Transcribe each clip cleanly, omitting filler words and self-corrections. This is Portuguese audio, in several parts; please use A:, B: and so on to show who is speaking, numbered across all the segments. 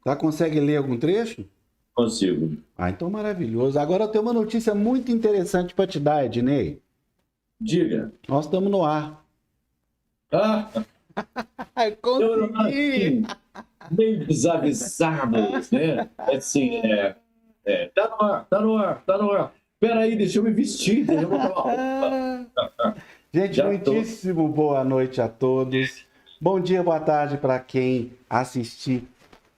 A: Tá, consegue ler algum trecho?
B: Consigo.
A: Ah, então maravilhoso. Agora eu tenho uma notícia muito interessante para te dar, Ednei.
B: Diga.
A: Nós estamos no ar.
B: Ah,
A: Ai,
B: eu
A: consegui!
B: assim, meio desavisados, né? Assim, tá no ar, tá no ar, tá no ar. Peraí, deixa eu me vestir, deixa eu botar uma roupa.
A: Gente,
B: Já tô.
A: muitíssimo boa noite a todos. Bom dia, boa tarde para quem assistir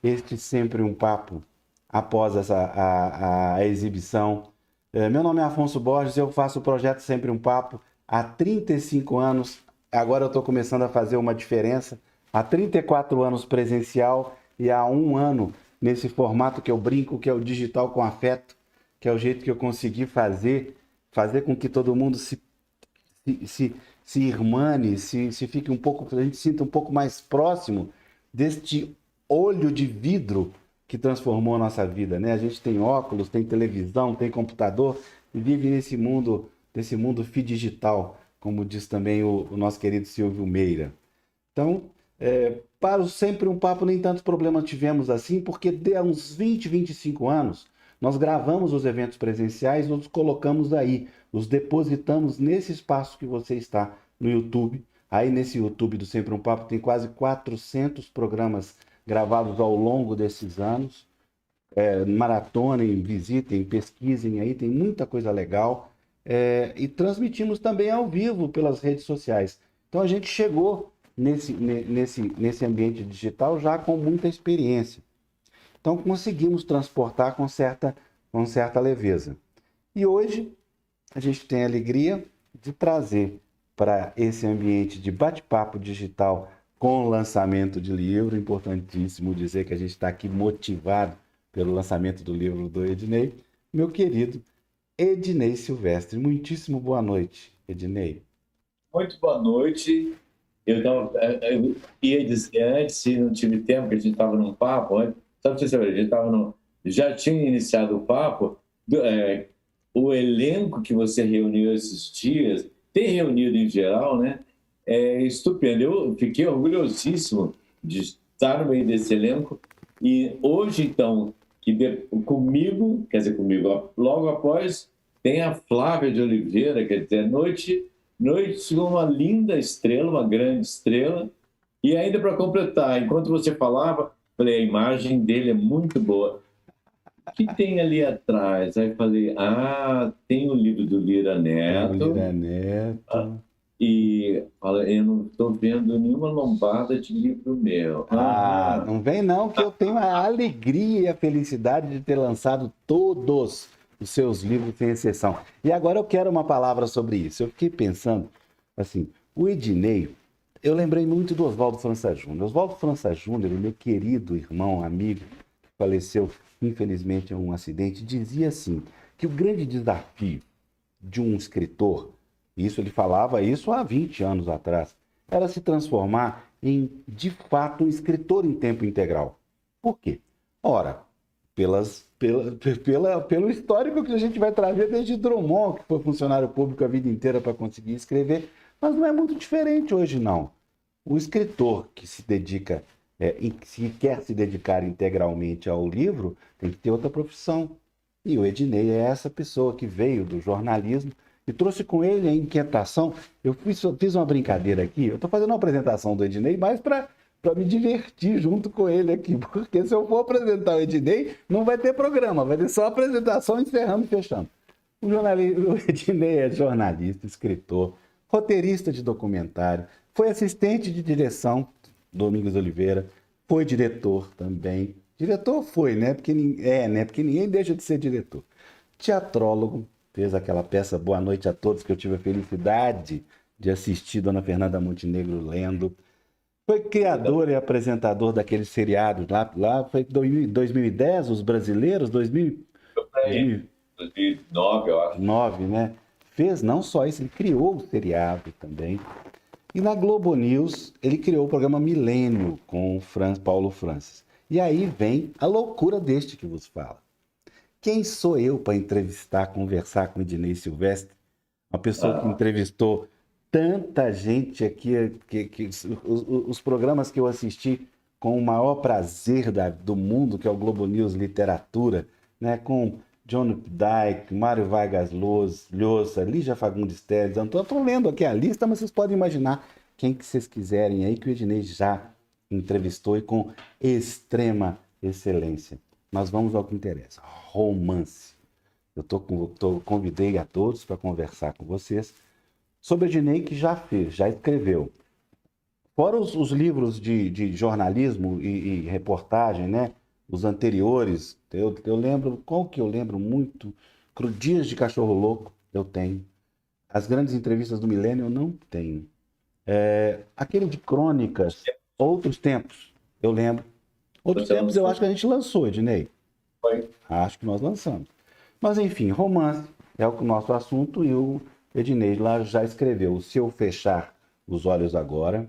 A: este Sempre um Papo após a exibição. Meu nome é Afonso Borges, eu faço o projeto Sempre um Papo há 35 anos. Agora eu estou começando a fazer uma diferença. Há 34 anos presencial e há um ano nesse formato que eu brinco, que é o digital com afeto, que é o jeito que eu consegui fazer com que todo mundo se, se, se irmane, se fique um pouco, a gente sinta um pouco mais próximo deste olho de vidro que transformou a nossa vida, né? A gente tem óculos, tem televisão, tem computador e vive nesse mundo digital, como diz também o nosso querido Silvio Meira. Então, para o Sempre um Papo, nem tantos problemas tivemos assim, porque há uns 20, 25 anos, nós gravamos os eventos presenciais, nos colocamos aí, os depositamos nesse espaço que você está no YouTube. Aí nesse YouTube do Sempre um Papo tem quase 400 programas gravados ao longo desses anos. Maratonem, visitem, pesquisem aí, tem muita coisa legal. E transmitimos também ao vivo pelas redes sociais. Então a gente chegou nesse ambiente digital já com muita experiência. Então conseguimos transportar com certa leveza. E hoje a gente tem a alegria de trazer para esse ambiente de bate-papo digital com o lançamento de livro. Importantíssimo dizer que a gente está aqui motivado pelo lançamento do livro do Ednei, meu querido Ednei Silvestre. Muitíssimo boa noite, Ednei.
B: Muito boa noite. Eu ia dizer antes, se não tive tempo, que a gente estava num papo, antes, só para você saber, a gente estava no, já tinha iniciado o papo, o elenco que você reuniu esses dias, tem reunido em geral, né? É estupendo. Eu fiquei orgulhosíssimo de estar no meio desse elenco. E hoje, então, comigo, quer dizer, comigo, logo após, tem a Flávia de Oliveira, quer dizer, noite com uma linda estrela, uma grande estrela. E ainda para completar, enquanto você falava, falei, a imagem dele é muito boa. O que tem ali atrás? Aí falei, tem o livro do Lira
A: Tem o
B: Neto.
A: Lira Neto.
B: E fala, eu não estou vendo nenhuma lombada de livro meu.
A: Ah,
B: Aham.
A: não vem não, que eu tenho a alegria e a felicidade de ter lançado todos os seus livros, sem exceção. E agora eu quero uma palavra sobre isso. Eu fiquei pensando, assim, o Ednei, eu lembrei muito do Oswaldo França Júnior. Oswaldo França Júnior, o meu querido irmão, amigo, que faleceu infelizmente em um acidente, dizia assim, que o grande desafio de um escritor, isso ele falava isso há 20 anos atrás, era se transformar em, de fato, um escritor em tempo integral. Por quê? Ora, pelo histórico que a gente vai trazer desde Drummond, que foi funcionário público a vida inteira para conseguir escrever, mas não é muito diferente hoje, não. O escritor que se dedica, se quer se dedicar integralmente ao livro, tem que ter outra profissão. E o Ednei é essa pessoa que veio do jornalismo e trouxe com ele a inquietação. Eu fiz uma brincadeira aqui, eu estou fazendo uma apresentação do Ednei mais para me divertir junto com ele aqui, porque se eu for apresentar o Ednei, não vai ter programa, vai ter só apresentação, encerrando e fechando. O Ednei é jornalista, escritor, roteirista de documentário, foi assistente de direção, Domingos Oliveira, foi diretor também. Diretor foi, né? Porque ninguém deixa de ser diretor. Teatrólogo, fez aquela peça Boa Noite a Todos, que eu tive a felicidade de assistir Dona Fernanda Montenegro lendo. Foi criador e apresentador daqueles seriados lá foi em 2010, Os Brasileiros,
B: 2009, eu acho.
A: 2009, né? Fez não só isso, ele criou o seriado também. E na Globo News, ele criou o programa Milênio com o Paulo Francis. E aí vem a loucura deste que vos fala. Quem sou eu para entrevistar, conversar com o Ednei Silvestre? Uma pessoa que
B: Ah,
A: entrevistou tanta gente aqui, que os programas que eu assisti com o maior prazer do mundo, que é o Globo News Literatura, né? Com John Updike, Mário Vargas Llosa, Lígia Fagundes Telles. Eu estou lendo aqui a lista, mas vocês podem imaginar quem que vocês quiserem aí, que o Ednei já entrevistou e com extrema excelência. Mas vamos ao que interessa. Romance. Convidei a todos para conversar com vocês sobre o Ednei, que já fez, já escreveu. Fora os livros de jornalismo e reportagem, né? Os anteriores, eu lembro, qual que eu lembro muito? Dias de Cachorro Louco, eu tenho. As grandes entrevistas do Milênio, eu não tenho. Aquele de crônicas, Outros Tempos, eu lembro. Outros Tempos eu acho que a gente lançou, Ednei.
B: Foi.
A: Acho que nós lançamos. Mas enfim, romance é o nosso assunto e o Ednei lá já escreveu Se Eu Fechar os Olhos Agora,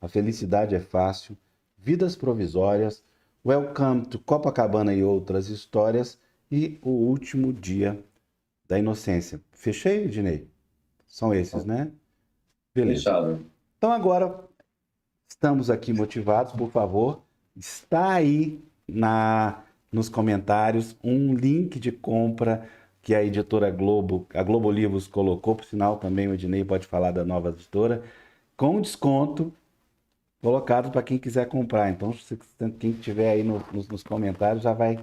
A: A Felicidade é Fácil, Vidas Provisórias, Welcome to Copacabana e Outras Histórias e O Último Dia da Inocência. Fechei, Ednei? São esses, né? Beleza.
B: Fechado.
A: Então agora estamos aqui motivados, por favor, está aí nos comentários um link de compra que a editora Globo, a Globo Livros colocou, por sinal também o Ednei pode falar da nova editora, com desconto colocado para quem quiser comprar. Então, quem tiver aí nos comentários já vai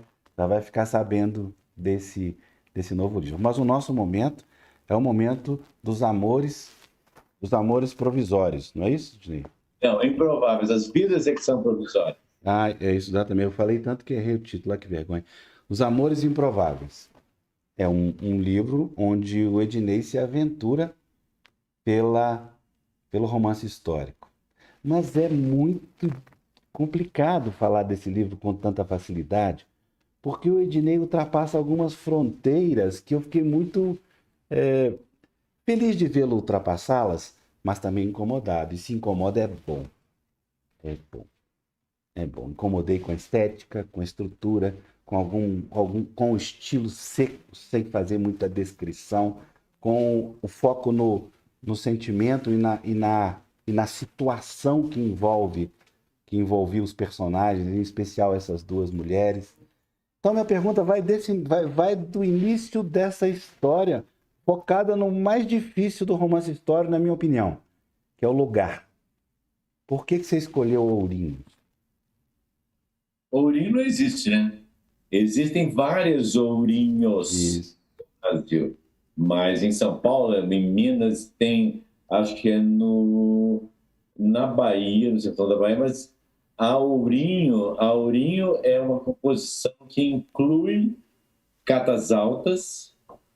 A: ficar sabendo desse novo livro. Mas o nosso momento é o momento dos amores provisórios, não é isso, Ednei?
B: Não, improváveis. As vidas é que são provisórias.
A: Ah, é isso exatamente. Eu falei tanto que errei o título, que vergonha. Os Amores Improváveis. É um livro onde o Ednei se aventura pelo romance histórico. Mas é muito complicado falar desse livro com tanta facilidade, porque o Ednei ultrapassa algumas fronteiras que eu fiquei muito feliz de vê-lo ultrapassá-las, mas também incomodado. E se incomoda é bom. É bom. É bom. Incomodei com a estética, com a estrutura, com o estilo seco, sem fazer muita descrição, com o foco no sentimento e na situação que envolve os personagens, em especial essas duas mulheres. Então, minha pergunta vai do início dessa história, focada no mais difícil do romance histórico, na minha opinião, que é o lugar. Por que você escolheu Ourinhos?
B: Ourinho não existe, né? Existem vários ourinhos no Brasil, mas em São Paulo, em Minas, tem, acho que é na Bahia, no sertão da Bahia, mas a Ourinho é uma composição que inclui catas altas,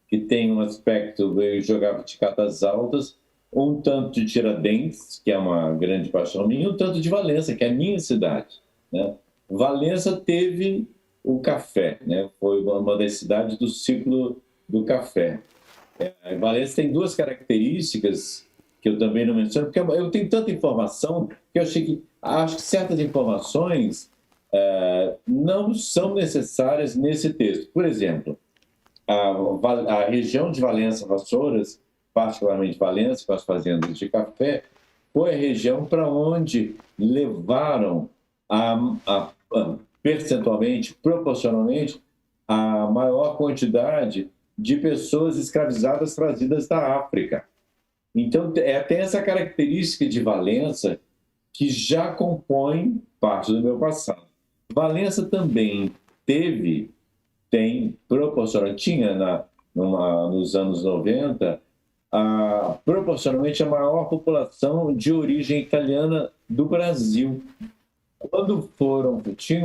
B: que tem um aspecto, eu jogava de catas altas, um tanto de Tiradentes, que é uma grande paixão minha, e um tanto de Valença, que é a minha cidade, né? Valença teve o café, né? Foi uma das cidades do ciclo do café. Valença tem duas características que eu também não menciono, porque eu tenho tanta informação que eu acho que certas informações não são necessárias nesse texto. Por exemplo, a região de Valença Vassouras, particularmente Valença, com as fazendas de café, foi a região para onde levaram percentualmente, proporcionalmente, a maior quantidade de pessoas escravizadas trazidas da África. Então, tem essa característica de Valença que já compõe parte do meu passado. Valença também tinha nos anos 90, proporcionalmente a maior população de origem italiana do Brasil. Quando tinha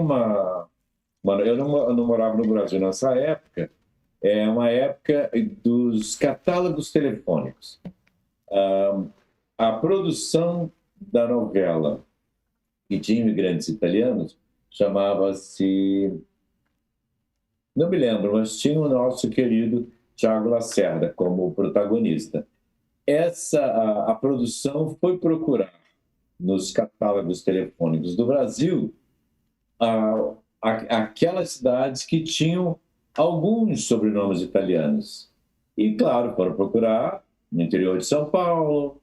B: eu não morava no Brasil nessa época, uma época dos catálogos telefônicos. A produção da novela, que tinha imigrantes italianos, chamava-se... Não me lembro, mas tinha o nosso querido Tiago Lacerda como protagonista. A produção foi procurar nos catálogos telefônicos do Brasil aquelas cidades que tinham alguns sobrenomes italianos. E, claro, foram procurar no interior de São Paulo,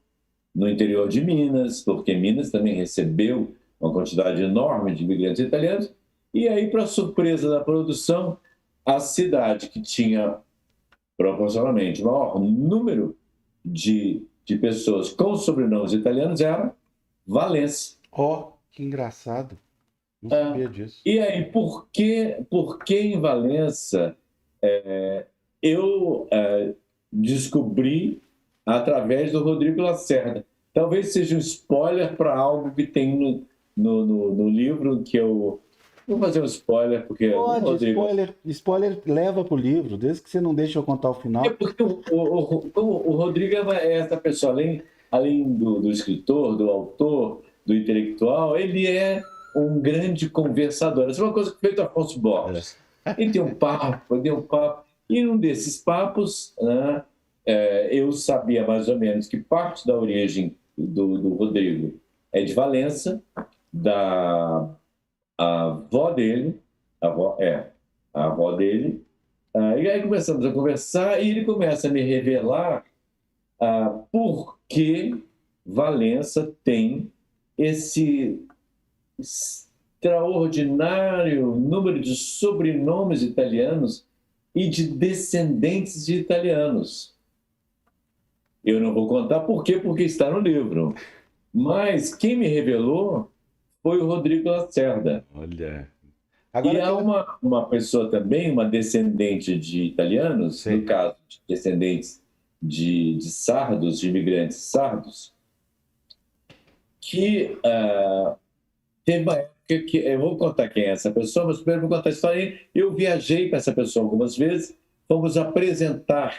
B: no interior de Minas, porque Minas também recebeu uma quantidade enorme de imigrantes italianos. E aí, para surpresa da produção, a cidade que tinha proporcionalmente o maior número de pessoas com sobrenomes italianos era Valência.
A: Ó, que engraçado. Não
B: Ah,
A: sabia disso.
B: e aí, por que em Valença eu descobri através do Rodrigo Lacerda? Talvez seja um spoiler para algo que tem no livro que eu... Vou fazer um spoiler, porque o
A: Pode,
B: Rodrigo...
A: spoiler leva pro livro, desde que você não deixe eu contar o final.
B: É porque o Rodrigo é essa pessoa, além do escritor, do autor, do intelectual, ele é um grande conversador. Essa é uma coisa que fez o Afonso Borges. Ele tem um papo, e num desses papos, né, eu sabia mais ou menos que parte da origem do Rodrigo é de Valença, da avó dele, a avó dele. E aí começamos a conversar e ele começa a me revelar por que Valença tem esse extraordinário número de sobrenomes italianos e de descendentes de italianos. Eu não vou contar por quê, porque está no livro. Mas quem me revelou foi o Rodrigo Lacerda.
A: Olha.
B: E
A: Agora
B: há uma pessoa também, uma descendente de italianos,
A: Sim.
B: no caso, de descendentes de sardos, de imigrantes sardos, que teve uma época que... Eu vou contar quem é essa pessoa, mas primeiro vou contar a história. Eu viajei para essa pessoa algumas vezes, fomos apresentar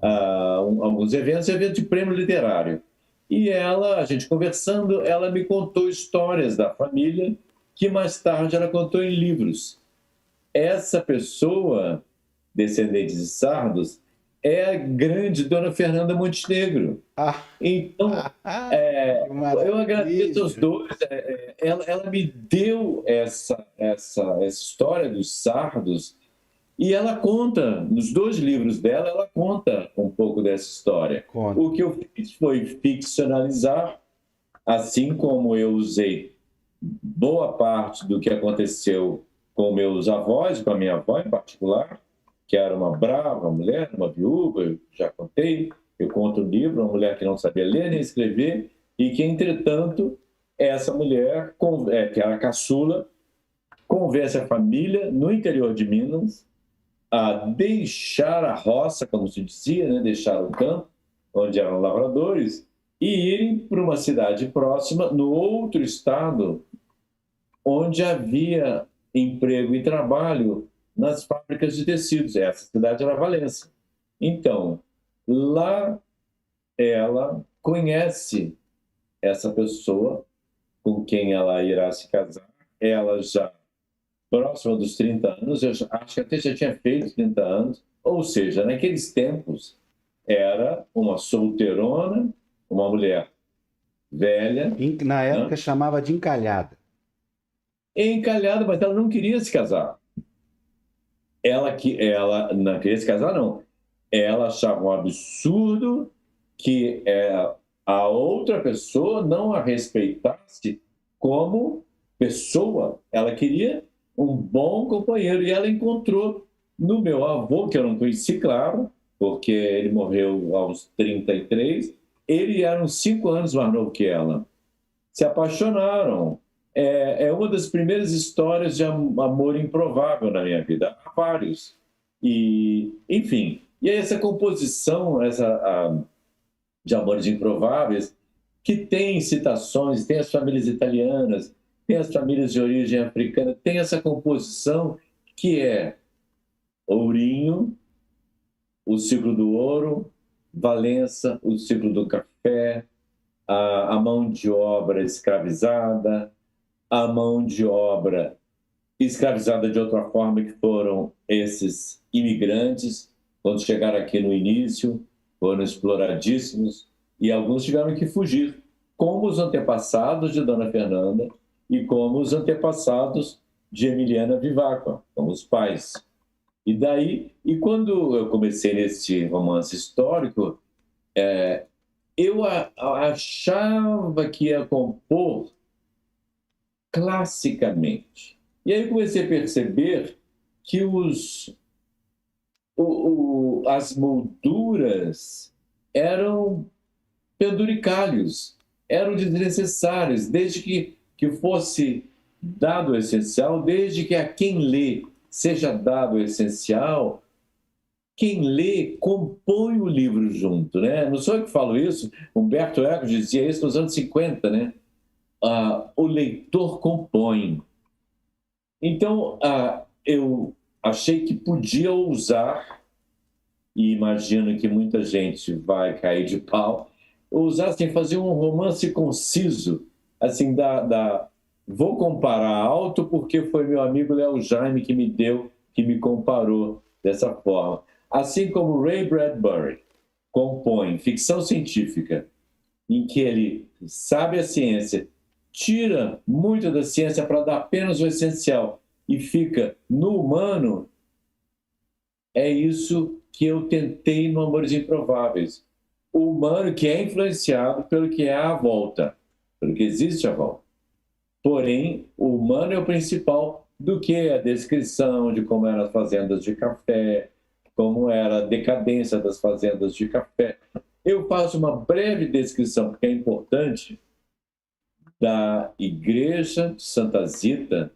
B: alguns eventos de prêmio literário. E a gente conversando, ela me contou histórias da família, que mais tarde ela contou em livros. Essa pessoa, descendente de sardos, é a grande Dona Fernanda Montenegro. Então, eu agradeço aos dois. Ela me deu essa história dos sardos e ela conta, nos 2 livros dela, ela conta um pouco dessa história.
A: Conta.
B: O que eu fiz foi ficcionalizar, assim como eu usei boa parte do que aconteceu com meus avós, com a minha avó em particular, que era uma brava mulher, uma viúva, eu já contei. Eu conto no livro, uma mulher que não sabia ler nem escrever, e que, entretanto, essa mulher, que era a caçula, convence a família, no interior de Minas, a deixar a roça, como se dizia, né? Deixar o campo, onde eram lavradores, e irem para uma cidade próxima, no outro estado, onde havia emprego e trabalho nas fábricas de tecidos. Essa cidade era Valença. Então, lá ela conhece essa pessoa com quem ela irá se casar. Ela já próxima dos 30 anos, eu acho que até já tinha feito 30 anos, ou seja, naqueles tempos era uma solteirona, uma mulher velha.
A: Na época chamava de encalhada.
B: Encalhada, mas ela não queria se casar. Ela não queria se casar, não. Ela achava um absurdo que a outra pessoa não a respeitasse como pessoa. Ela queria um bom companheiro. E ela encontrou no meu avô, que eu não conheci, claro, porque ele morreu aos 33. Ele era uns 5 anos mais novo que ela. Se apaixonaram. É uma das primeiras histórias de amor improvável na minha vida. Há vários. E, enfim, e aí essa composição de amores improváveis, que tem citações, tem as famílias italianas, tem as famílias de origem africana, tem essa composição que é Ourinho, o ciclo do ouro, Valença, o ciclo do café, a mão de obra escravizada, a mão de obra escravizada de outra forma, que foram esses imigrantes, quando chegaram aqui no início, foram exploradíssimos, e alguns tiveram que fugir, como os antepassados de Dona Fernanda e como os antepassados de Emiliana Vivacqua, como os pais. E quando eu comecei nesse romance histórico, eu achava que ia compor classicamente. E aí eu comecei a perceber que as molduras eram penduricalhos, eram desnecessários, desde que fosse dado o essencial, desde que a quem lê seja dado o essencial, quem lê compõe o livro junto, né? Não sou eu que falo isso, Humberto Eco dizia isso nos anos 50, né? O leitor compõe. Então, eu achei que podia ousar, e imagino que muita gente vai cair de pau, ousar assim, fazer um romance conciso, assim, vou comparar alto porque foi meu amigo Léo Jaime que me deu, que me comparou dessa forma. Assim como Ray Bradbury compõe ficção científica, em que ele sabe a ciência, tira muito da ciência para dar apenas o essencial e fica no humano, é isso que eu tentei no Amores Improváveis. O humano que é influenciado pelo que é à volta, pelo que existe à volta. Porém, o humano é o principal do que a descrição de como eram as fazendas de café, como era a decadência das fazendas de café. Eu faço uma breve descrição, porque é importante, da igreja de Santa Zita,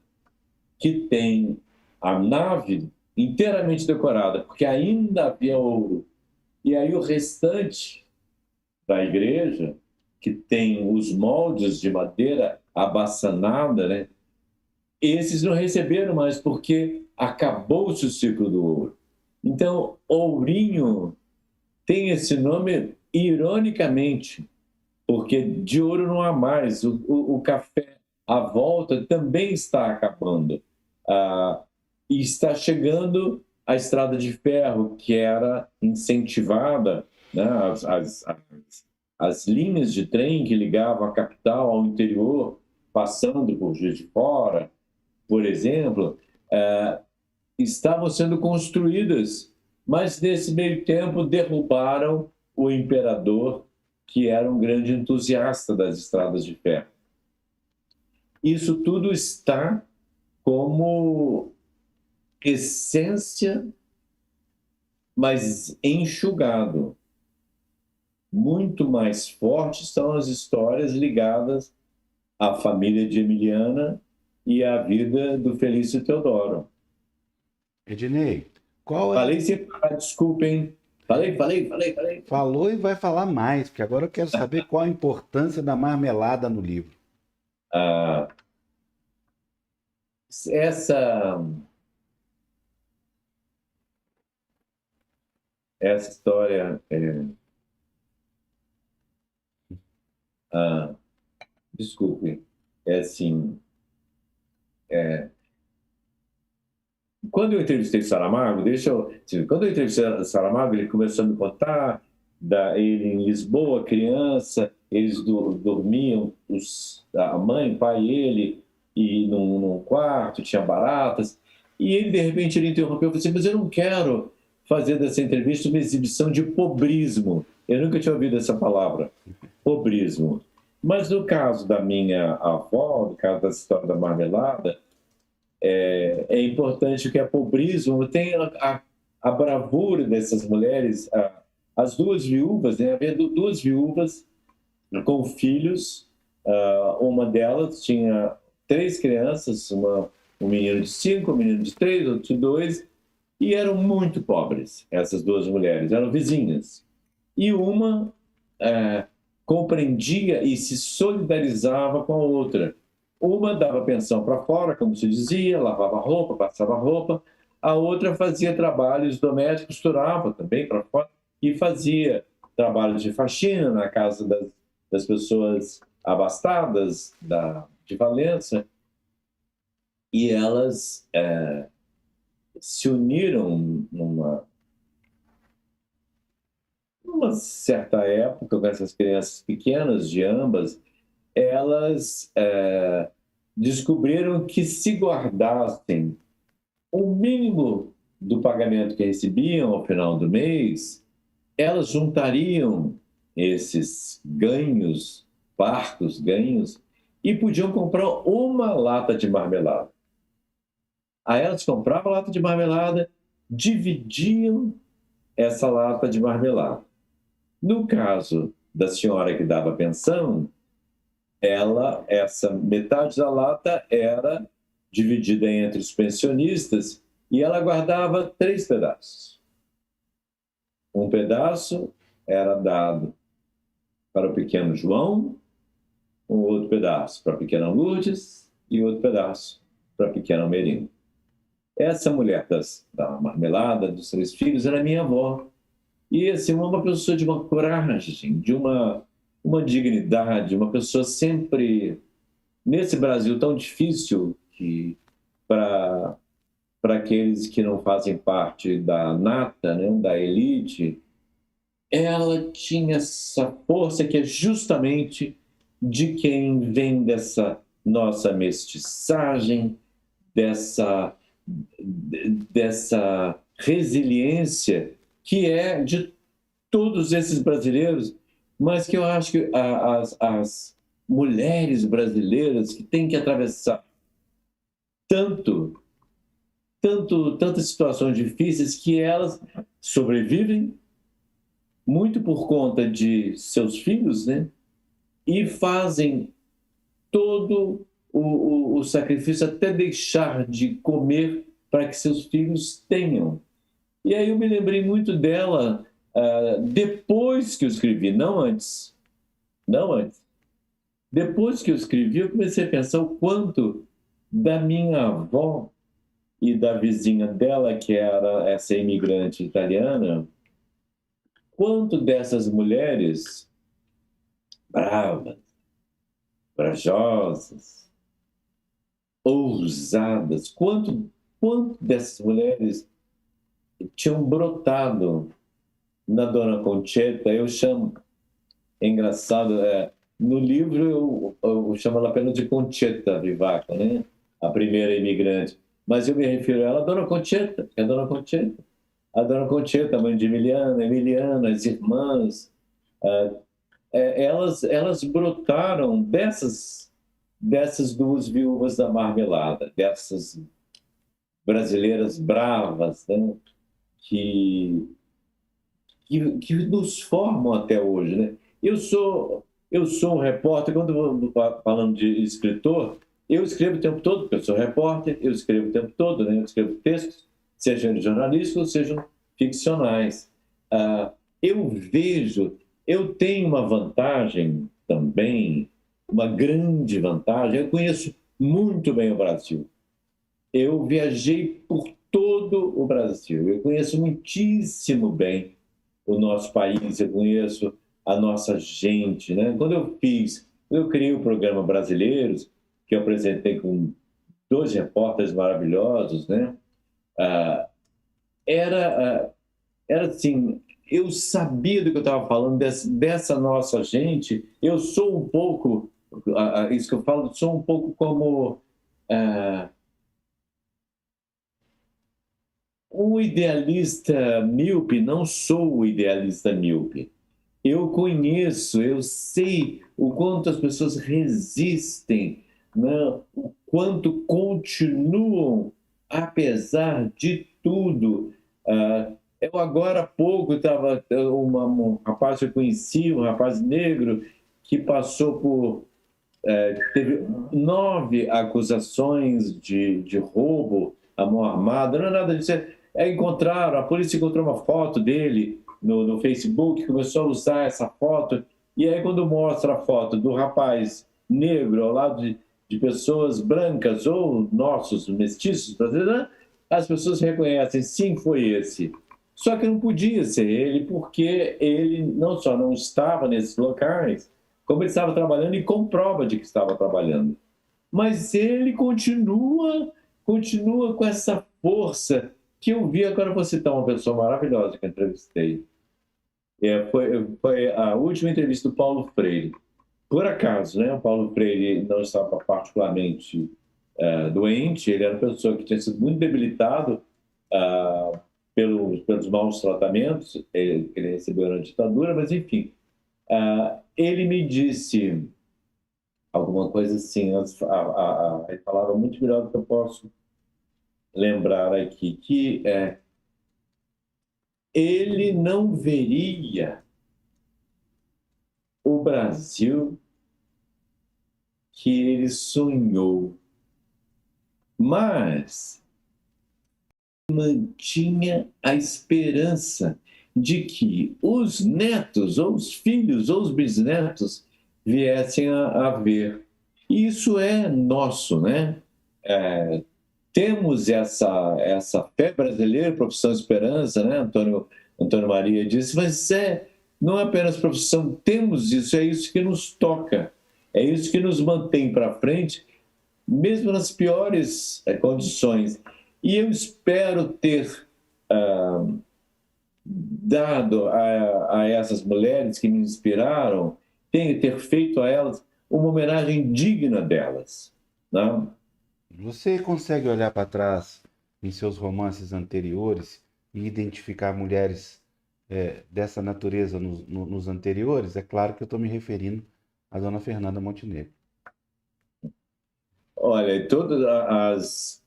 B: que tem a nave inteiramente decorada, porque ainda havia ouro. E aí o restante da igreja, que tem os moldes de madeira abaçanada, né? Esses não receberam mais porque acabou-se o ciclo do ouro. Então, ourinho tem esse nome ironicamente, porque de ouro não há mais. O café à volta também está acabando. E está chegando a estrada de ferro, que era incentivada, né? As linhas de trem que ligavam a capital ao interior, passando por Juiz de Fora, por exemplo, estavam sendo construídas, mas nesse meio tempo derrubaram o imperador, que era um grande entusiasta das estradas de ferro. Isso tudo está como essência, mas enxugado. Muito mais fortes são as histórias ligadas à família de Emiliana e à vida do Felício Teodoro.
A: Ednei, qual é...
B: Falei sem parar, desculpem. Falei.
A: Falou e vai falar mais, porque agora eu quero saber qual a importância da marmelada no livro.
B: Ah, essa história desculpe, é assim, quando eu entrevistei o Saramago, quando eu entrevistei o Saramago, ele começou a me contar ele em Lisboa, criança, eles dormiam, a mãe, o pai e ele, e num quarto, tinha baratas, e ele, de repente, ele interrompeu e falou assim, mas eu não quero fazer dessa entrevista uma exibição de pobrismo. Eu nunca tinha ouvido essa palavra, pobrismo. Mas no caso da minha avó, no caso da história da marmelada, é importante que a pobrismo tenha a bravura dessas mulheres, as duas viúvas, né? Havendo duas viúvas com filhos, uma delas tinha 3 crianças, um menino de 5, um menino de 3, outro de 2, e eram muito pobres, essas duas mulheres, eram vizinhas. E uma compreendia e se solidarizava com a outra. Uma dava pensão para fora, como se dizia, lavava roupa, passava roupa. A outra fazia trabalhos domésticos, costurava também para fora e fazia trabalhos de faxina na casa das pessoas abastadas de Valença. E elas se uniram numa certa época, com essas crianças pequenas de ambas, elas descobriram que se guardassem o mínimo do pagamento que recebiam ao final do mês, elas juntariam esses ganhos, parcos ganhos, e podiam comprar uma lata de marmelada. Aí elas compravam a lata de marmelada, dividiam essa lata de marmelada. No caso da senhora que dava pensão, essa metade da lata era dividida entre os pensionistas e ela guardava 3 pedaços. Um pedaço era dado para o pequeno João, um outro pedaço para a pequena Lourdes e outro pedaço para a pequena Almerinho. Essa mulher da marmelada, dos 3 filhos, era minha avó. E assim, uma pessoa de uma coragem, de uma dignidade, uma pessoa sempre, nesse Brasil tão difícil, que para aqueles que não fazem parte da nata, né, da elite, ela tinha essa força que é justamente de quem vem dessa nossa mestiçagem, dessa resiliência que é de todos esses brasileiros, mas que eu acho que as mulheres brasileiras que têm que atravessar tantas situações difíceis que elas sobrevivem muito por conta de seus filhos, né? E fazem todo o sacrifício até deixar de comer para que seus filhos tenham. E aí eu me lembrei muito dela depois que eu escrevi, não antes. Não antes. Depois que eu escrevi, eu comecei a pensar o quanto da minha avó e da vizinha dela, que era essa imigrante italiana, quanto dessas mulheres bravas, corajosas, ousadas, quanto dessas mulheres tinham brotado na Dona Concheta. Eu chamo, é engraçado, no livro eu chamo ela apenas de Concheta Vivaco, né? A primeira imigrante. Mas eu me refiro a ela, a Dona Concheta, que é a Dona Concheta. A Dona Concheta, a mãe de Emiliana, as irmãs, elas brotaram dessas 2 viúvas da marmelada, dessas brasileiras bravas, né? que nos formam até hoje, né? Eu sou um repórter, quando falando de escritor, eu escrevo o tempo todo, porque eu sou repórter, eu escrevo o tempo todo, né? Eu escrevo textos, sejam jornalísticos ou sejam ficcionais. Eu tenho uma vantagem também, uma grande vantagem, eu conheço muito bem o Brasil. Eu viajei por todo o Brasil, eu conheço muitíssimo bem o nosso país, eu conheço a nossa gente, né? Quando eu criei o programa Brasileiros, que eu apresentei com 2 repórteres maravilhosos, né? Era assim, eu sabia do que eu estava falando, dessa nossa gente. Eu sou um pouco, isso que eu falo, sou um pouco como um idealista míope. Não sou o idealista míope. Eu conheço, eu sei o quanto as pessoas resistem, né? O quanto continuam, apesar de tudo. Eu agora há pouco estava um rapaz que eu conheci, um rapaz negro, que passou por... teve 9 acusações de roubo à mão armada, não é nada disso. A polícia encontrou uma foto dele no Facebook, começou a usar essa foto, e aí quando mostra a foto do rapaz negro ao lado de pessoas brancas ou nossos mestiços brasileiros, as pessoas reconhecem, sim, foi esse. Só que não podia ser ele, porque ele não só não estava nesses locais, como ele estava trabalhando e com prova de que estava trabalhando. Mas ele continua com essa força que eu vi. Agora vou citar uma pessoa maravilhosa que eu entrevistei. Foi a última entrevista do Paulo Freire. Por acaso, né? O Paulo Freire não estava particularmente doente, ele era uma pessoa que tinha sido muito debilitado pelos maus tratamentos que ele recebeu na ditadura, mas enfim. Ele me disse: alguma coisa assim. A palavra muito melhor do que eu posso lembrar aqui, que ele não veria o Brasil que ele sonhou, mas mantinha a esperança de que os netos, ou os filhos, ou os bisnetos viessem a ver. E isso é nosso, né? Temos essa fé brasileira, profissão esperança, né? Antônio Maria disse, mas não é apenas profissão, temos isso, é isso que nos toca, é isso que nos mantém para frente, mesmo nas piores condições. E eu espero ter dado a essas mulheres que me inspiraram, ter feito a elas uma homenagem digna delas, né?
A: Você consegue olhar para trás em seus romances anteriores e identificar mulheres dessa natureza nos anteriores? É claro que eu estou me referindo à Dona Fernanda Montenegro.
B: Olha, todas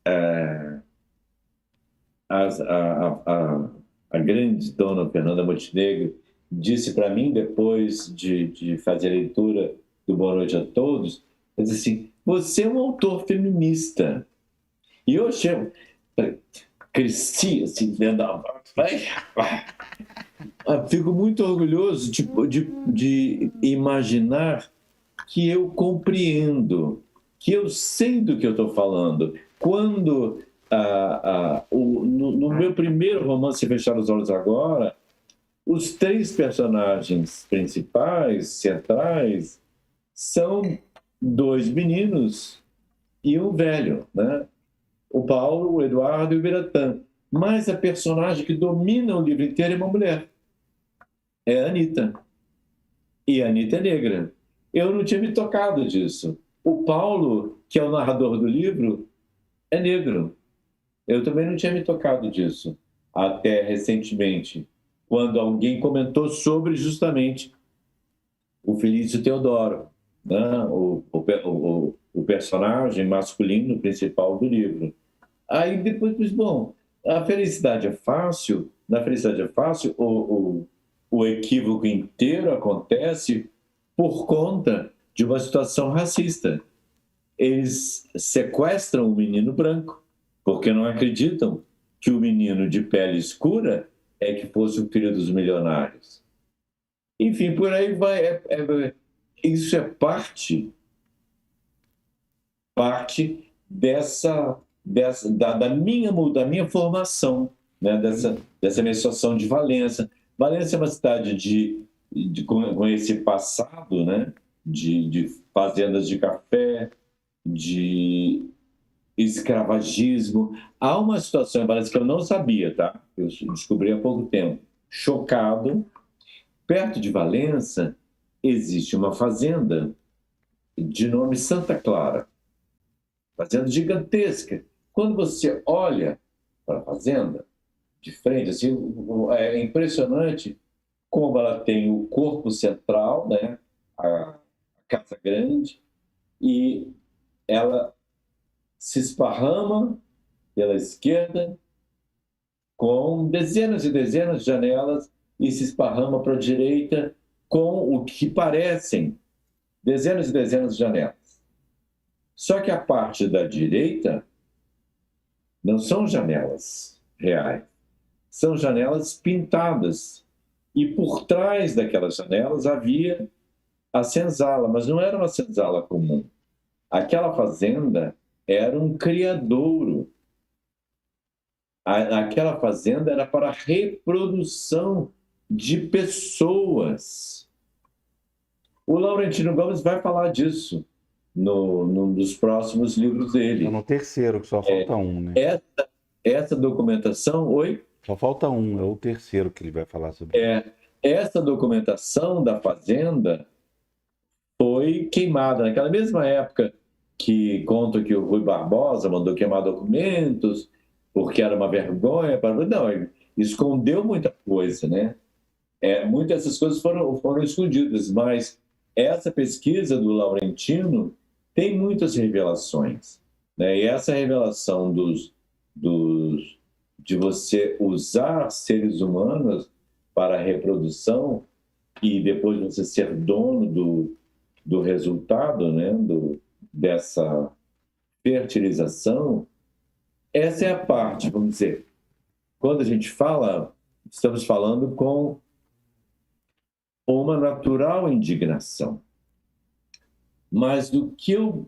B: a grande dona Fernanda Montenegro disse para mim, depois de fazer a leitura do Boa Noite a Todos, ela disse assim, você é um autor feminista. E eu cresci assim, dentro da... Fico muito orgulhoso de imaginar que eu compreendo, que eu sei do que eu estou falando. Quando, no meu primeiro romance, Fechar os Olhos Agora, os 3 personagens principais, centrais, são 2 meninos e um velho, né? O Paulo, o Eduardo e o Biratã. Mas a personagem que domina o livro inteiro é uma mulher. É a Anitta. E a Anitta é negra. Eu não tinha me tocado disso. O Paulo, que é o narrador do livro, é negro. Eu também não tinha me tocado disso. Até recentemente, quando alguém comentou sobre justamente o Felício Teodoro, né? o personagem masculino principal do livro. Aí depois, bom, a felicidade é fácil, na felicidade é fácil, o equívoco inteiro acontece por conta de uma situação racista. Eles sequestram o menino branco, porque não acreditam que o menino de pele escura é que fosse o filho dos milionários. Enfim, por aí vai. Isso é parte da minha formação, né? dessa minha situação de Valença. Valença é uma cidade com esse passado, né? de fazendas de café, de escravagismo. Há uma situação em Valença que eu não sabia, tá? Eu descobri há pouco tempo. Chocado. Perto de Valença existe uma fazenda de nome Santa Clara. Fazenda gigantesca. Quando você olha para a fazenda de frente, assim, é impressionante como ela tem o corpo central, né? A casa grande, e ela se esparrama pela esquerda com dezenas e dezenas de janelas e se esparrama para a direita com o que parecem dezenas e dezenas de janelas. Só que a parte da direita não são janelas reais, são janelas pintadas. E por trás daquelas janelas havia a senzala, mas não era uma senzala comum. Aquela fazenda era um criadouro. Aquela fazenda era para reprodução de pessoas. O Laurentino Gomes vai falar disso num dos próximos livros dele.
A: É no terceiro, que só falta um, né?
B: Essa documentação... Oi?
A: Só falta um, é o terceiro que ele vai falar sobre.
B: Essa documentação da fazenda foi queimada naquela mesma época que conta que o Rui Barbosa mandou queimar documentos porque era uma vergonha. Não, ele escondeu muita coisa, né? Muitas dessas coisas foram escondidas, mas essa pesquisa do Laurentino tem muitas revelações, né? E essa revelação de você usar seres humanos para a reprodução e depois você ser dono do resultado, né? Dessa fertilização, essa é a parte, vamos dizer, quando a gente fala, estamos falando com uma natural indignação. Mas do que eu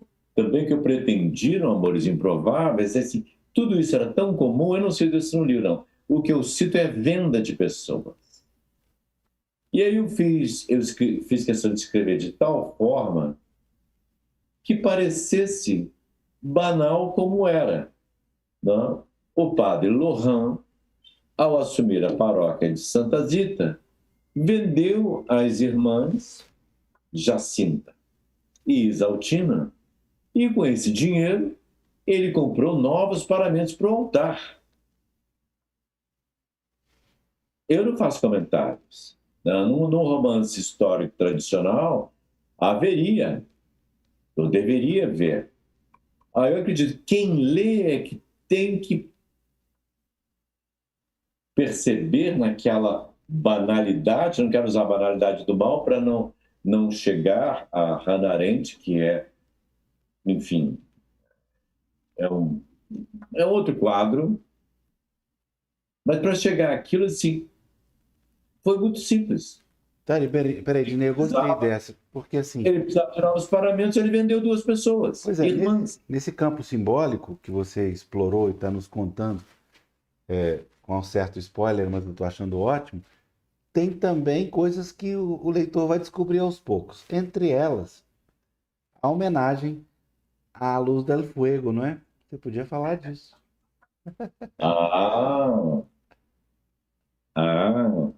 B: pretendi no Amores Improváveis é assim, tudo isso era tão comum, eu não cito isso no livro, não. O que eu cito é venda de pessoas. E aí eu fiz questão de escrever de tal forma que parecesse banal como era. Não? O padre Lohan, ao assumir a paróquia de Santa Zita, vendeu às irmãs Jacinta e Isaltina, e com esse dinheiro ele comprou novos paramentos para o altar. Eu não faço comentários. Num romance histórico tradicional, haveria, eu deveria ver. Eu acredito que quem lê é que tem que perceber naquela banalidade, não quero usar a banalidade do mal para não chegar a Hannah Arendt, que é, enfim, é outro quadro, mas para chegar àquilo, assim, foi muito simples.
A: Peraí, Dinei, eu gostei dessa, porque assim...
B: Ele precisava tirar os paramentos, ele vendeu 2 pessoas,
A: Pois é,
B: irmãs.
A: nesse campo simbólico que você explorou e está nos contando, com um certo spoiler, mas eu estou achando ótimo, tem também coisas que o leitor vai descobrir aos poucos. Entre elas, a homenagem à Luz del Fuego, não é? Você podia falar disso.
B: Ah, ah.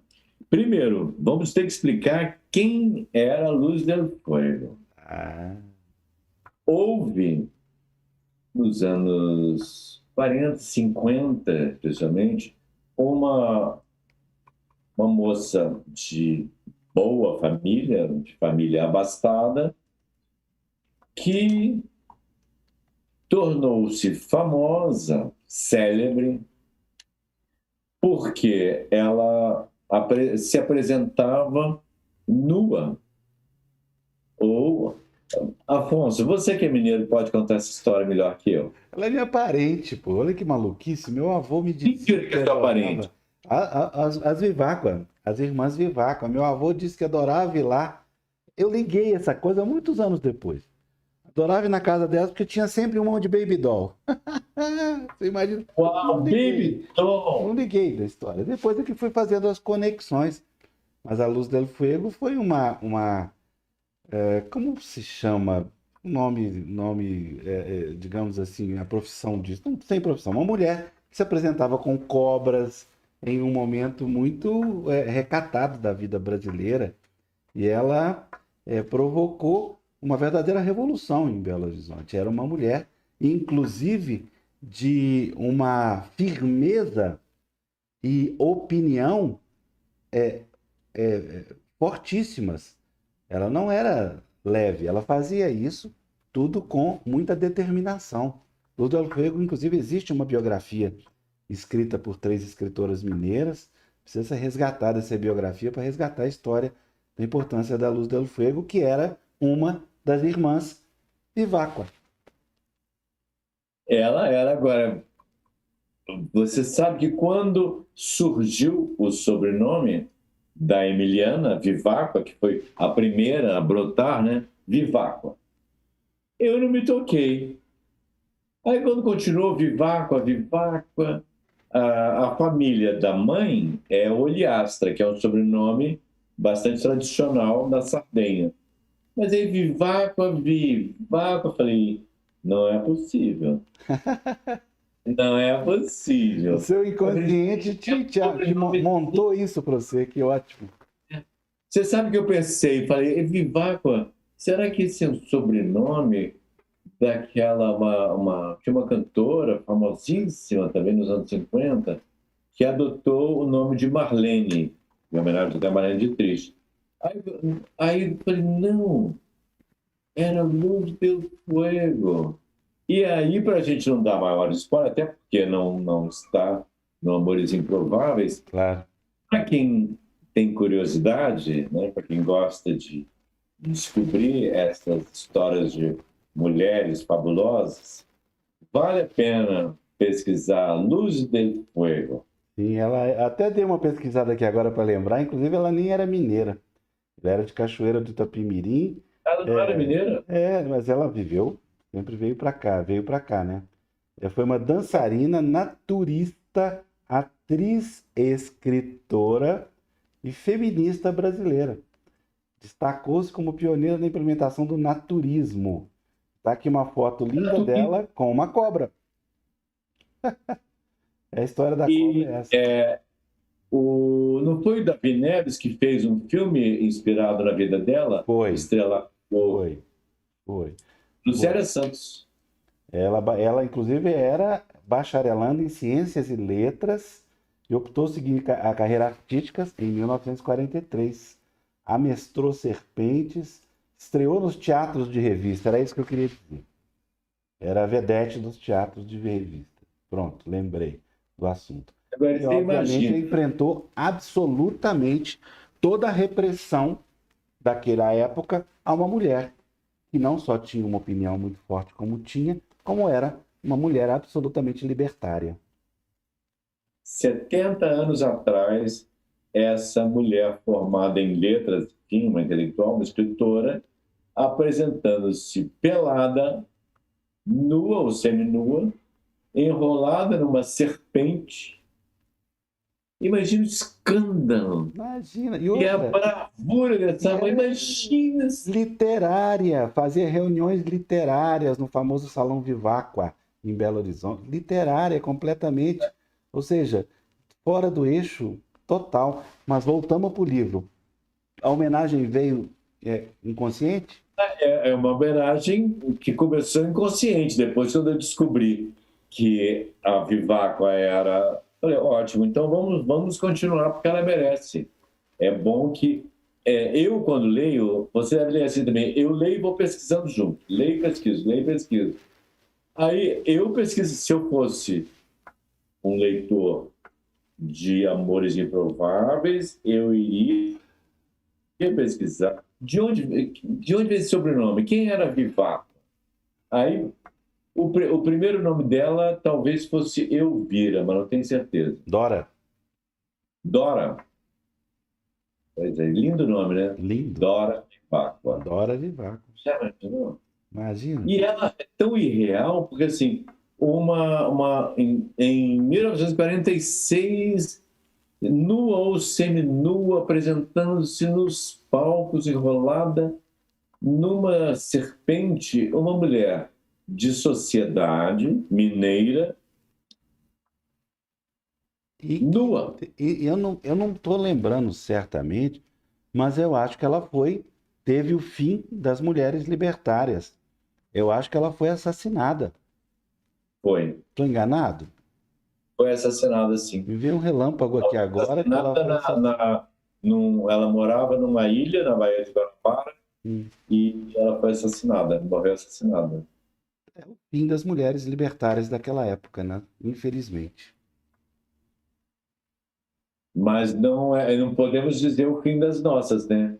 B: Primeiro, vamos ter que explicar quem era a Luz del Fuego. Houve, nos anos 40, 50, especialmente, uma moça de boa família, de família abastada, que tornou-se famosa, célebre, porque ela se apresentava nua. Afonso, você que é mineiro pode contar essa história melhor que eu.
A: Ela é minha parente, pô. Olha que maluquice. Meu avô me disse
B: que é sua parente?
A: As Viváqua, as irmãs Viváqua. Meu avô disse que adorava ir lá. Eu liguei essa coisa muitos anos depois. Adorava ir na casa delas porque tinha sempre um monte de baby doll. Você imagina?
B: Uau, baby doll!
A: Não liguei da história. Depois é que fui fazendo as conexões. Mas a Luz del Fuego foi como se chama? Digamos assim, a profissão disso. Não, sem profissão. Uma mulher que se apresentava com cobras em um momento muito recatado da vida brasileira. E ela provocou uma verdadeira revolução em Belo Horizonte. Era uma mulher, inclusive, de uma firmeza e opinião fortíssimas. Ela não era leve, ela fazia isso tudo com muita determinação. Luz del Fuego, inclusive, existe uma biografia escrita por 3 escritoras mineiras. Precisa ser resgatada essa biografia para resgatar a história da importância da Luz del Fuego, que era uma das irmãs Viváqua.
B: Ela era agora. Você sabe que quando surgiu o sobrenome da Emiliana Viváqua, que foi a primeira a brotar, né? Viváqua. Eu não me toquei. Aí quando continuou Viváqua, a família da mãe é Oliastra, que é um sobrenome bastante tradicional da Sardenha. Mas aí Viváqua, eu falei, não é possível. Não é possível.
A: O seu inconsciente montou isso para você, que ótimo.
B: Você sabe que eu pensei, falei, Viváqua, será que esse é um sobrenome daquela, tinha uma cantora famosíssima também nos anos 50, que adotou o nome de Marlene, em homenagem a Marlene Dietrich. Aí, aí eu falei, não, era Luz del Fuego. E aí, para a gente não dar maior spoiler, até porque não está no Amores Improváveis,
A: Claro.
B: para quem tem curiosidade, né, para quem gosta de descobrir essas histórias de mulheres fabulosas, vale a pena pesquisar Luz del Fuego.
A: Sim, ela até dei uma pesquisada aqui agora para lembrar, inclusive ela nem era mineira. Ela era de Cachoeira do Itapemirim.
B: Ela não era mineira?
A: Mas ela viveu, sempre veio para cá, né? Ela foi uma dançarina, naturista, atriz, escritora e feminista brasileira. Destacou-se como pioneira na implementação do naturismo. Tá aqui uma foto linda dela com uma cobra. É a história da cobra, é essa.
B: Não foi o Davi Neves que fez um filme inspirado na vida dela?
A: Foi.
B: Estrela.
A: Foi.
B: Lucélia Santos.
A: Ela, inclusive, era bacharelando em Ciências e Letras e optou seguir a carreira artística em 1943. Amestrou serpentes, estreou nos teatros de revista. Era isso que eu queria dizer. Era a vedete dos teatros de revista. Pronto, lembrei do assunto.
B: Agora,
A: E,
B: você
A: obviamente,
B: imagina.
A: enfrentou absolutamente toda a repressão daquela época a uma mulher que não só tinha uma opinião muito forte como tinha, como era uma mulher absolutamente libertária.
B: 70 anos atrás, essa mulher formada em letras, enfim, uma intelectual, uma escritora, apresentando-se pelada, nua ou seminua, enrolada numa serpente. Imagina o escândalo.
A: Imagina.
B: E a bravura dessa mãe, imagina.
A: Literária, fazia reuniões literárias no famoso Salão Viváqua, em Belo Horizonte. Literária, completamente. Ou seja, fora do eixo total. Mas voltamos para o livro. A homenagem veio inconsciente?
B: É uma homenagem que começou inconsciente. Depois, quando eu descobri que a Viváqua era... Falei, ótimo, então vamos continuar, porque ela merece. É bom que... eu, quando leio, você deve ler assim também, eu leio e vou pesquisando junto. Leio e pesquiso, leio e pesquiso. Aí, eu pesquiso, se eu fosse um leitor de Amores Improváveis, eu iria pesquisar de onde veio esse sobrenome, quem era Viváqua. Aí, o primeiro nome dela talvez fosse Elvira, mas não tenho certeza.
A: Dora.
B: Pois é, lindo nome, né?
A: Lindo.
B: Dora Viváqua.
A: Dora Viváqua.
B: Já imaginou?
A: Imagina.
B: E ela é tão irreal, porque assim, em 1946, nua ou seminua, apresentando-se nos palcos, enrolada numa serpente, uma mulher de sociedade mineira, nua.
A: E eu não estou lembrando certamente, mas eu acho que ela teve o fim das mulheres libertárias. Eu acho que ela foi assassinada.
B: Foi.
A: Estou enganado?
B: Foi assassinada, sim.
A: Me veio um relâmpago aqui agora. Que ela,
B: ela morava numa ilha, na Baía de Guanabara, e ela foi assassinada, morreu assassinada.
A: É o fim das mulheres libertárias daquela época, né? Infelizmente.
B: Mas não podemos dizer o fim das nossas, né?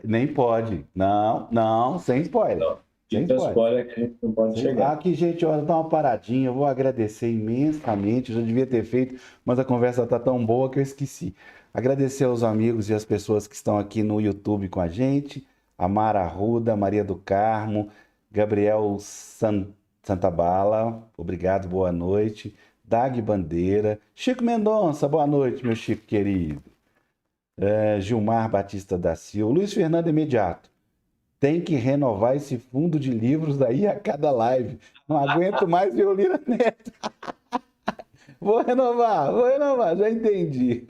A: Nem pode. Não, sem spoiler.
B: Não. Sem spoiler que a gente não pode chegar.
A: Aqui, gente, olha, dá uma paradinha. Eu vou agradecer imensamente. Eu já devia ter feito, mas a conversa tá tão boa que eu esqueci. Agradecer aos amigos e às pessoas que estão aqui no YouTube com a gente. A Mara Arruda, Maria do Carmo, Gabriel Santabala, obrigado, boa noite. Dag Bandeira, Chico Mendonça, boa noite, meu Chico querido. Gilmar Batista da Silva, Luiz Fernando Imediato. Tem que renovar esse fundo de livros daí a cada live. Não aguento mais Violina Neto. Vou renovar, já entendi.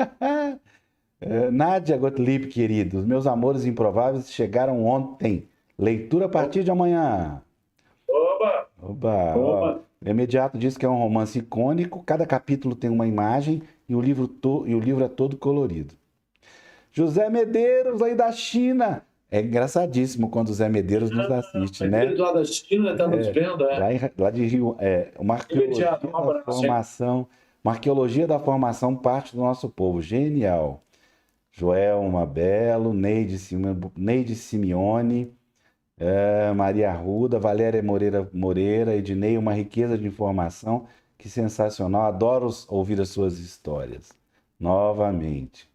A: Nádia Gottlieb, queridos, meus amores improváveis chegaram ontem. Leitura a partir de amanhã. Oba. Imediato diz que é um romance icônico, cada capítulo tem uma imagem e o livro é todo colorido. José Medeiros, aí da China. É engraçadíssimo quando o Zé Medeiros nos assiste, né?
B: Medeiros lá da China está nos vendo,
A: Lá de Rio, uma arqueologia
B: Imediato, um abraço,
A: da formação, uma arqueologia da formação parte do nosso povo. Genial. Joelma Belo, Neide Simeone, Maria Arruda, Valéria Moreira, Ednei, uma riqueza de informação, que sensacional. Adoro ouvir as suas histórias. Novamente.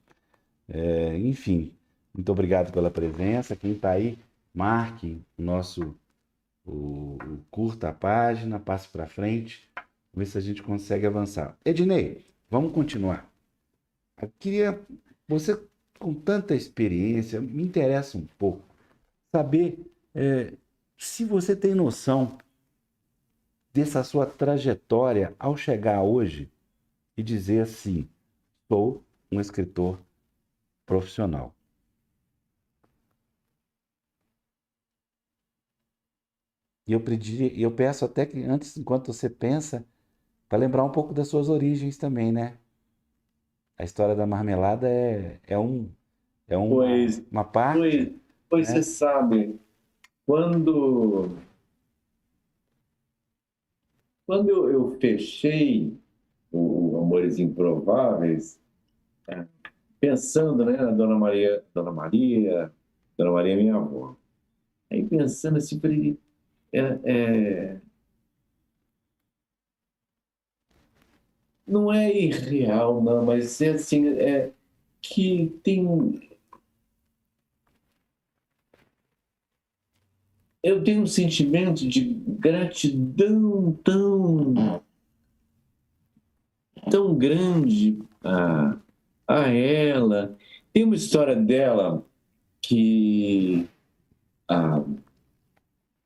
A: Enfim, muito obrigado pela presença. Quem está aí, marque o curta a página, passe para frente, ver se a gente consegue avançar. Ednei, vamos continuar. Eu queria, você com tanta experiência, me interessa um pouco saber se você tem noção dessa sua trajetória ao chegar hoje e dizer assim, sou um escritor profissional. E eu peço até que antes, enquanto você pensa, para lembrar um pouco das suas origens também, né? A história da marmelada é uma parte,
B: pois
A: né?
B: você sabe, quando eu fechei o Amores Improváveis, pensando, né, na Dona Maria é minha avó. Aí pensando assim, falei, não é irreal, não, mas é assim, que eu tenho um sentimento de gratidão tão grande a ela. Tem uma história dela que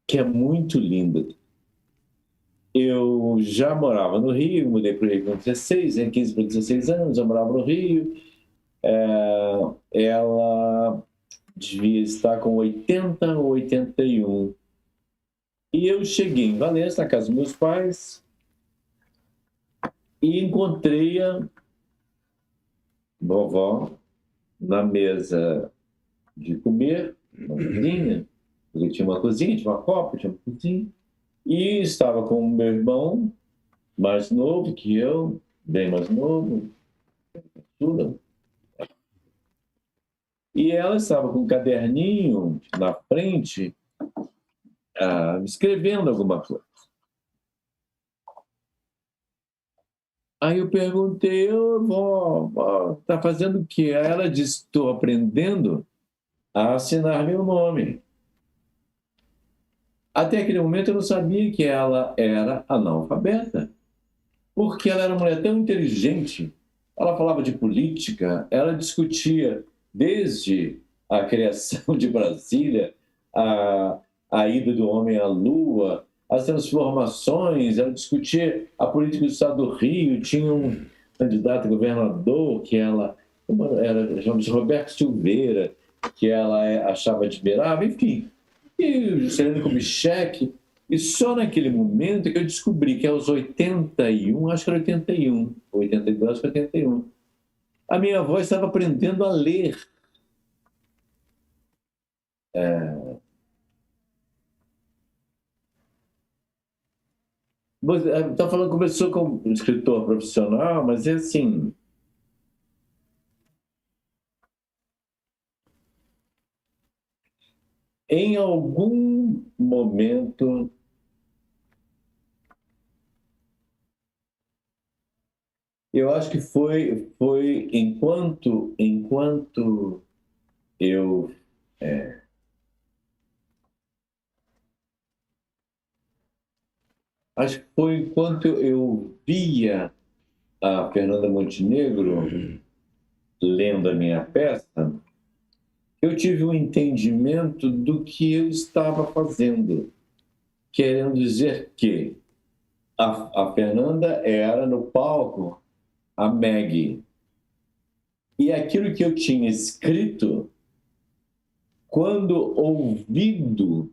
B: é muito linda. Eu já morava no Rio, mudei para o Rio com 16, 15 para 16 anos, eu morava no Rio. Ela devia estar com 80 ou 81. E eu cheguei em Valença, na casa dos meus pais, e encontrei a vovó na mesa de comer, na cozinha. Ele tinha uma cozinha, tinha uma copa, tinha uma cozinha. E estava com o meu irmão, mais novo que eu, bem mais novo, tudo. E ela estava com um caderninho na frente, escrevendo alguma coisa. Aí eu perguntei, vó, tá fazendo o quê? Aí ela disse, estou aprendendo a assinar meu nome. Até aquele momento eu não sabia que ela era analfabeta, porque ela era uma mulher tão inteligente. Ela falava de política, ela discutia desde a criação de Brasília, a ida do homem à Lua, as transformações, ela discutia a política do Estado do Rio, tinha um candidato a governador que ela era, chamava-se Roberto Silveira, que ela achava admirável, enfim. E o Juscelino Kubitschek, e só naquele momento que eu descobri que aos 81, acho que era 81, 82, acho que era 81, a minha avó estava aprendendo a ler. Você está falando que começou como escritor profissional, mas é assim, em algum momento eu acho que foi enquanto eu acho que foi enquanto eu via a Fernanda Montenegro lendo a minha peça, eu tive um entendimento do que eu estava fazendo, querendo dizer que a Fernanda era no palco a Maggie. E aquilo que eu tinha escrito, quando ouvido,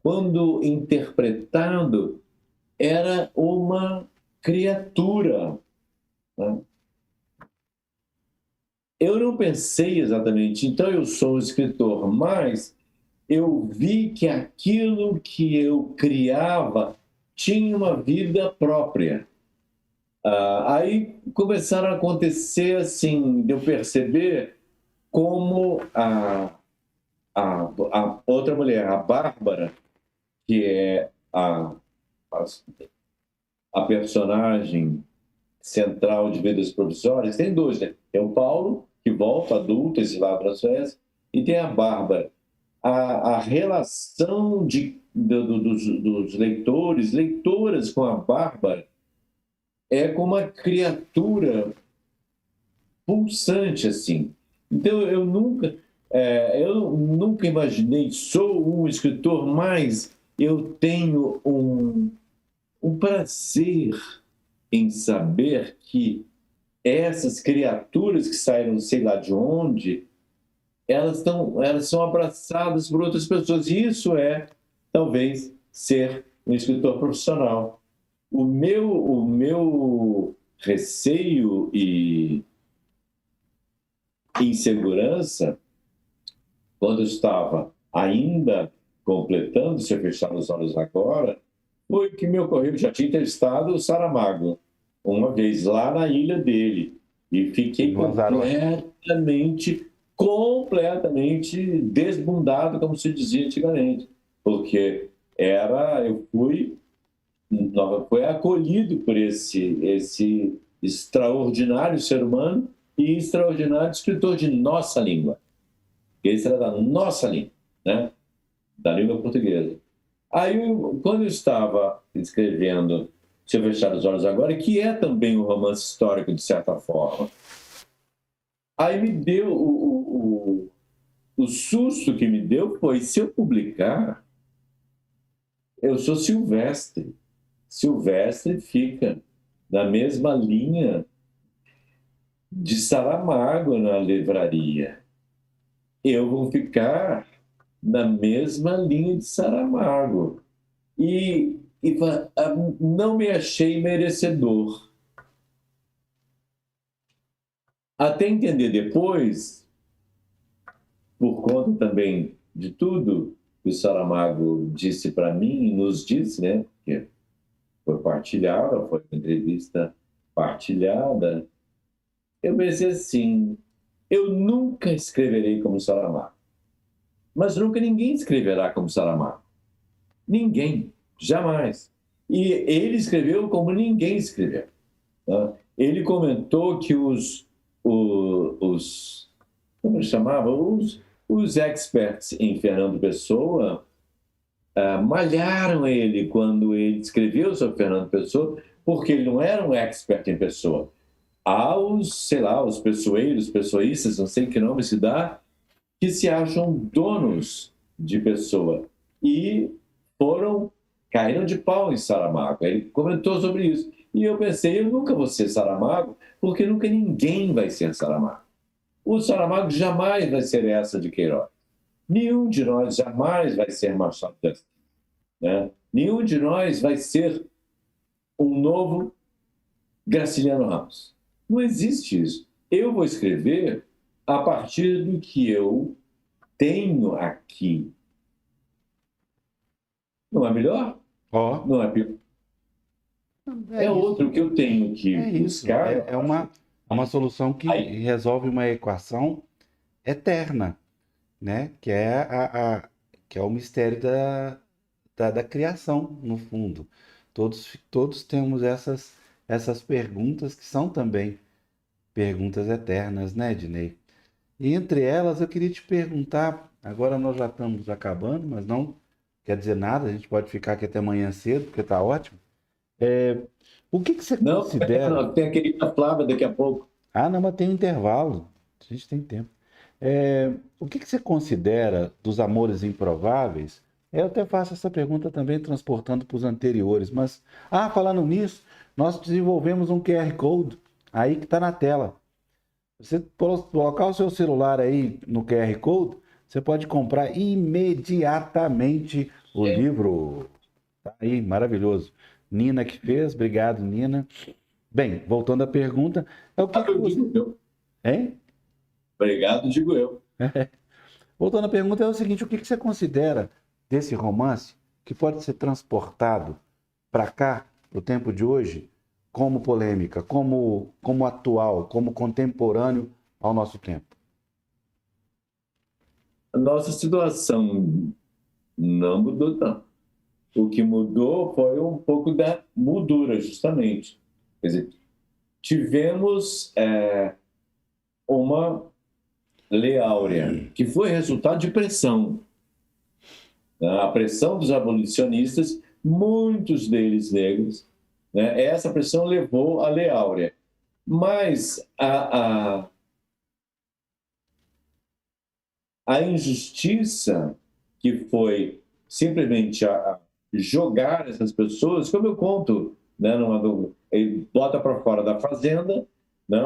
B: quando interpretado, era uma criatura, né? eu não pensei exatamente, então eu sou um escritor, mas eu vi que aquilo que eu criava tinha uma vida própria. Aí começaram a acontecer assim, de eu perceber como a outra mulher, a Bárbara, que é a, a personagem central de Vidas Profissórias, tem dois, né? Tem o Paulo, que volta adulto, esse vai para a Suécia, e tem a Bárbara. A relação dos leitores, leitoras com a Bárbara é como uma criatura pulsante, assim. Então, eu nunca imaginei, sou um escritor, mas eu tenho um prazer em saber que essas criaturas que saíram sei lá de onde, elas são abraçadas por outras pessoas. E isso é, talvez, ser um escritor profissional. O meu receio e insegurança, quando eu estava ainda completando, se eu fechar os olhos agora, foi que me ocorreu que já tinha entrevistado o Saramago uma vez lá na ilha dele e fiquei completamente desbundado, como se dizia antigamente, porque eu fui acolhido por esse extraordinário ser humano e extraordinário escritor de nossa língua. Esse era da nossa língua, né? Da língua portuguesa. Aí, quando eu estava escrevendo Se Eu Fechar os Olhos Agora, que é também um romance histórico, de certa forma, aí me deu o susto que me deu foi: se eu publicar, eu sou Silvestre. Silvestre fica na mesma linha de Saramago na livraria. Eu vou ficar na mesma linha de Saramago. E não me achei merecedor. Até entender depois, por conta também de tudo que o Saramago disse para mim, e nos disse, né? Porque foi partilhada, foi uma entrevista partilhada. Eu pensei assim: eu nunca escreverei como Saramago. Mas nunca ninguém escreverá como Saramago. Ninguém, jamais. E ele escreveu como ninguém escreveu. Tá? Ele comentou que como ele chamava? Os experts em Fernando Pessoa malharam ele quando ele escreveu sobre Fernando Pessoa, porque ele não era um expert em Pessoa. Sei lá, os pessoeiros, pessoístas, não sei que nome se dá, que se acham donos de Pessoa. E caíram de pau em Saramago. Ele comentou sobre isso. E eu pensei: eu nunca vou ser Saramago, porque nunca ninguém vai ser Saramago. O Saramago jamais vai ser essa de Queiroz. Nenhum de nós jamais vai ser Machado de Assis, né? Nenhum de nós vai ser um novo Graciliano Ramos. Não existe isso. Eu vou escrever a partir do que eu tenho aqui. Não é melhor?
A: Ó,
B: Não é pior? É outro que eu tenho que buscar.
A: É uma solução que
B: Aí,
A: resolve uma equação eterna, né? Que é o mistério da criação, no fundo. Todos temos essas perguntas que são também perguntas eternas, né, Ednei? E entre elas, eu queria te perguntar, agora nós já estamos acabando, mas não quer dizer nada, a gente pode ficar aqui até amanhã cedo, porque está ótimo. O que você
B: não,
A: considera?
B: tem aquele da Flávia daqui a pouco.
A: Ah, não, mas tem um intervalo, a gente tem tempo. O que você considera dos amores improváveis? Eu até faço essa pergunta também transportando para os anteriores, mas, falando nisso, nós desenvolvemos um QR Code aí que está na tela. Você colocar o seu celular aí no QR Code, você pode comprar imediatamente o livro. Tá aí, maravilhoso. Nina que fez, obrigado, Nina. Bem, voltando à pergunta, é o que você... Hein?
B: Obrigado, digo eu.
A: Voltando à pergunta, é o seguinte: o que você considera desse romance que pode ser transportado para cá, para o tempo de hoje, como polêmica, como atual, como contemporâneo ao nosso tempo?
B: A nossa situação não mudou tanto. O que mudou foi um pouco da moldura, justamente. Quer dizer, tivemos uma Lei Áurea, que foi resultado de pressão. Né? A pressão dos abolicionistas, muitos deles negros, né? Essa pressão levou à Lei Áurea. Mas a injustiça que foi simplesmente jogar essas pessoas, como eu conto, né, ele bota para fora da fazenda, né,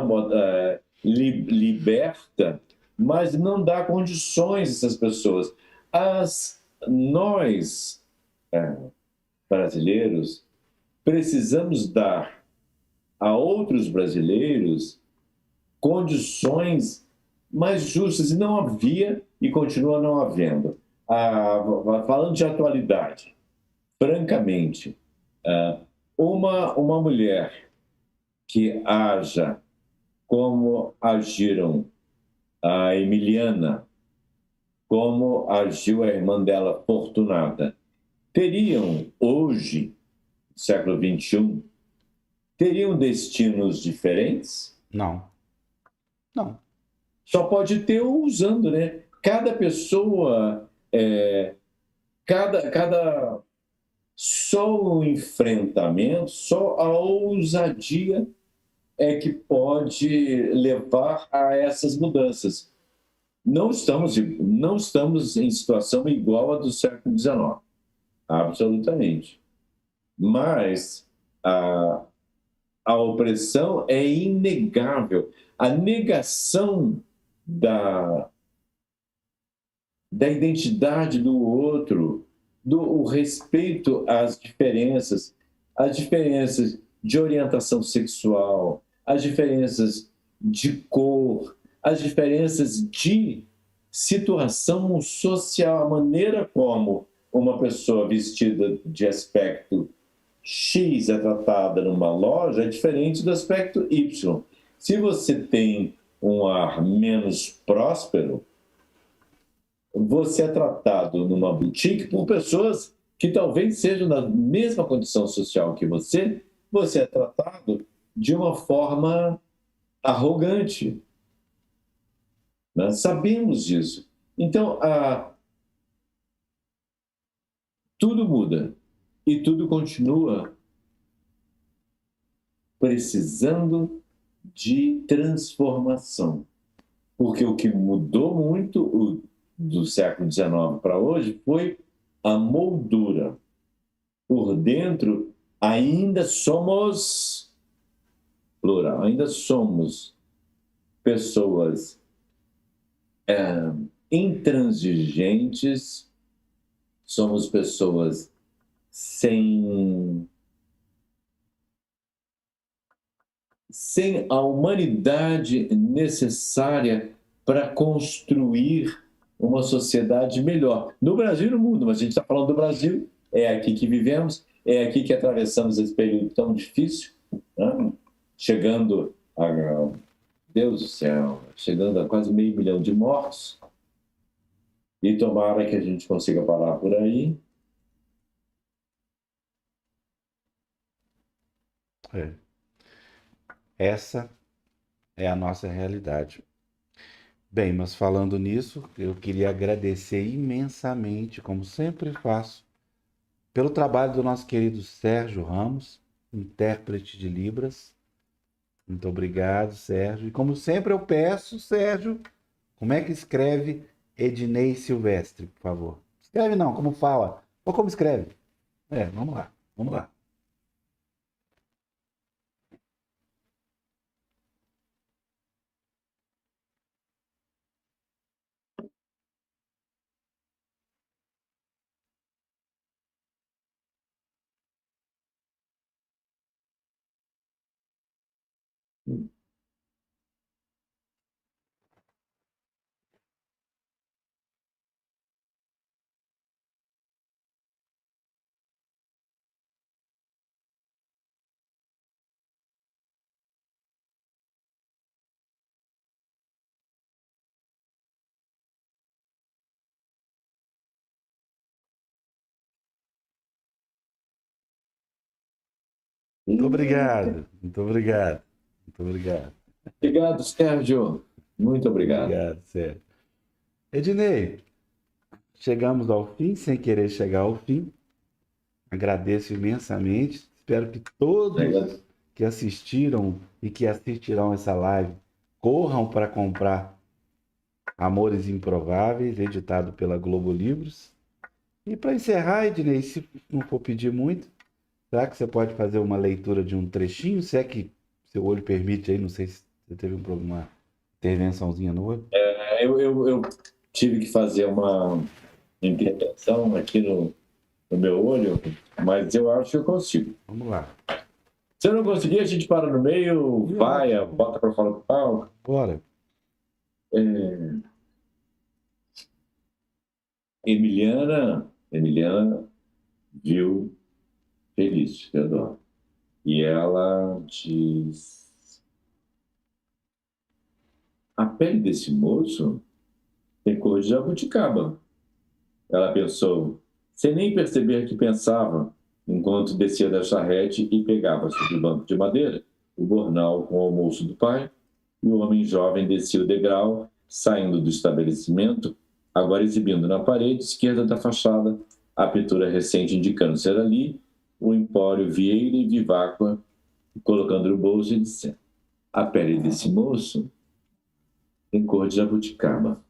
B: liberta, mas não dá condições a essas pessoas. Nós, brasileiros, precisamos dar a outros brasileiros condições mais justas, e não havia e continua não havendo. Falando de atualidade, francamente, uma mulher que haja como agiram a Emiliana, como agiu a irmã dela, Fortunata, teriam hoje, século XXI, teriam destinos diferentes?
A: Não, não.
B: Só pode ter usando, né? Cada pessoa, cada só o enfrentamento, só a ousadia é que pode levar a essas mudanças. Não estamos em situação igual à do século XIX, absolutamente. Mas a opressão é inegável. A negação da, da identidade do outro, o respeito às diferenças de orientação sexual, às diferenças de cor, às diferenças de situação social, a maneira como uma pessoa vestida de aspecto X é tratada numa loja é diferente do aspecto Y. Se você tem um ar menos próspero, você é tratado numa boutique por pessoas que talvez sejam na mesma condição social que você é tratado de uma forma arrogante. Né? Sabemos disso. Então, tudo muda e tudo continua precisando de transformação. Porque o que mudou muito do século XIX para hoje foi a moldura. Por dentro, ainda somos plural, ainda somos pessoas intransigentes, somos pessoas sem a humanidade necessária para construir uma sociedade melhor. No Brasil e no mundo, mas a gente está falando do Brasil, é aqui que vivemos, é aqui que atravessamos esse período tão difícil, né? Chegando a, Deus do céu, chegando a quase 500 mil de mortos, e tomara que a gente consiga parar por aí.
A: É. Essa é a nossa realidade. Bem, mas falando nisso, eu queria agradecer imensamente, como sempre faço, pelo trabalho do nosso querido Sérgio Ramos, intérprete de Libras. Muito obrigado, Sérgio. E como sempre eu peço, Sérgio, como é que escreve Ednei Silvestre, por favor? Escreve não, como fala. Ou como escreve? Vamos lá, vamos lá. Muito obrigado, muito obrigado, muito obrigado.
B: Obrigado, Sérgio. Muito obrigado.
A: Obrigado, Sérgio. Ednei, chegamos ao fim, sem querer chegar ao fim. Agradeço imensamente. Espero que todos que assistiram e que assistirão essa live corram para comprar Amores Improváveis, editado pela Globo Livros. E para encerrar, Ednei, se não for pedir muito, será que você pode fazer uma leitura de um trechinho? Se é que seu olho permite aí, não sei se você teve um problema, uma intervençãozinha no olho.
B: Eu tive que fazer uma intervenção aqui no meu olho, mas eu acho que eu consigo.
A: Vamos lá.
B: Se eu não conseguir, a gente para no meio, vai, bota para fora do palco.
A: Bora.
B: Emiliana viu Feliz, Teodoro. E ela diz: a pele desse moço tem cor de jabuticaba. Ela pensou, sem nem perceber que pensava, enquanto descia da charrete e pegava sobre o banco de madeira o bornal com o almoço do pai, e o homem jovem descia o degrau, saindo do estabelecimento, agora exibindo na parede esquerda da fachada a pintura recente indicando ser ali o Empório Vieira e Viváqua, colocando no bolso e dizendo: a pele desse moço tem cor de jabuticaba.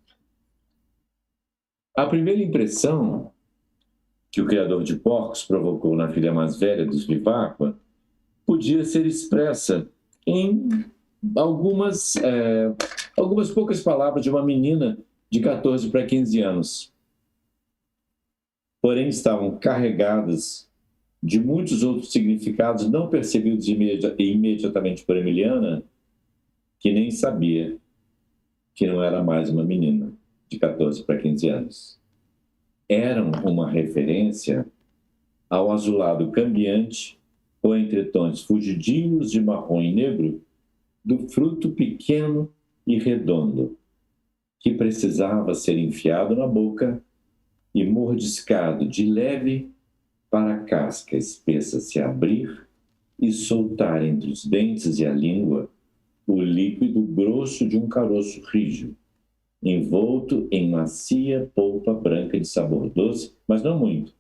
B: A primeira impressão que o criador de porcos provocou na filha mais velha dos Viváqua podia ser expressa em algumas poucas palavras de uma menina de 14 para 15 anos. Porém, estavam carregadas de muitos outros significados não percebidos imediatamente por Emiliana, que nem sabia que não era mais uma menina de 14 para 15 anos. Eram uma referência ao azulado cambiante ou entre tons fugidios de marrom e negro do fruto pequeno e redondo, que precisava ser enfiado na boca e mordiscado de leve para a casca espessa se abrir e soltar entre os dentes e a língua o líquido grosso de um caroço rijo, envolto em macia polpa branca de sabor doce, mas não muito,